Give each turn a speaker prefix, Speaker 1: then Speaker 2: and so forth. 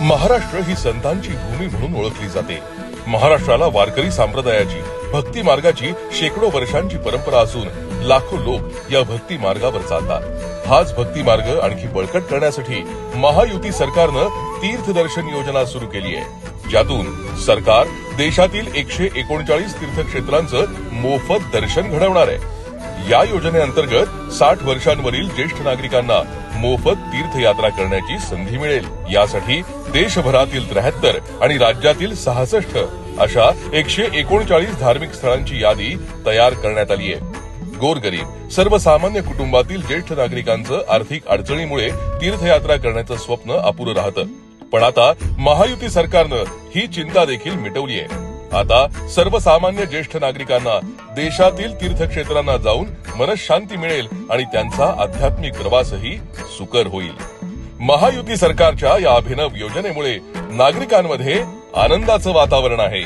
Speaker 1: महाराष्ट्र ही संतांची भूमी म्हणून ओळखली जाते। महाराष्ट्राला वारकरी संप्रदायाची भक्ती मार्गाची शेकडो वर्षांची परंपरा असून लाखो लोक या भक्ती मार्गावर चालतात। हाच भक्ती मार्ग आणखी बळकट करण्यासाठी महायुती सरकारनं तीर्थदर्शन योजना सुरू केली आहे, ज्यातून सरकार देशातील 139 तीर्थक्षेत्रांचं मोफत दर्शन घडवणार आहे। या योजनेअंतर्गत 60 वर्षांवरील ज्येष्ठ नागरिकांना मोफत तीर्थयात्रा करण्याची संधी मिळेल। यासाठी देशभरातील 73 आणि राज्यातील 66 अशा 139 धार्मिक स्थळांची यादी तयार करण्यात आली आहे। गोरगरीब सर्वसामान्य कुटुंबातील ज्येष्ठ नागरिकांचं आर्थिक अडचणीमुळे तीर्थयात्रा करण्याचं स्वप्न अपुरं राहतं, पण आता महायुती सरकारनं ही चिंता देखील मिटवली आहे। आता सर्वसामान्य ज्येष्ठ नागरिकांना देशातील तीर्थक्षेत्रांना जाऊन मनशांती मिळेल आणि त्यांचा आध्यात्मिक प्रवासही सुकर होईल। महायुती सरकारच्या या अभिनव योजनेमुळे नागरिकांमध्ये आनंदाचं वातावरण आहे।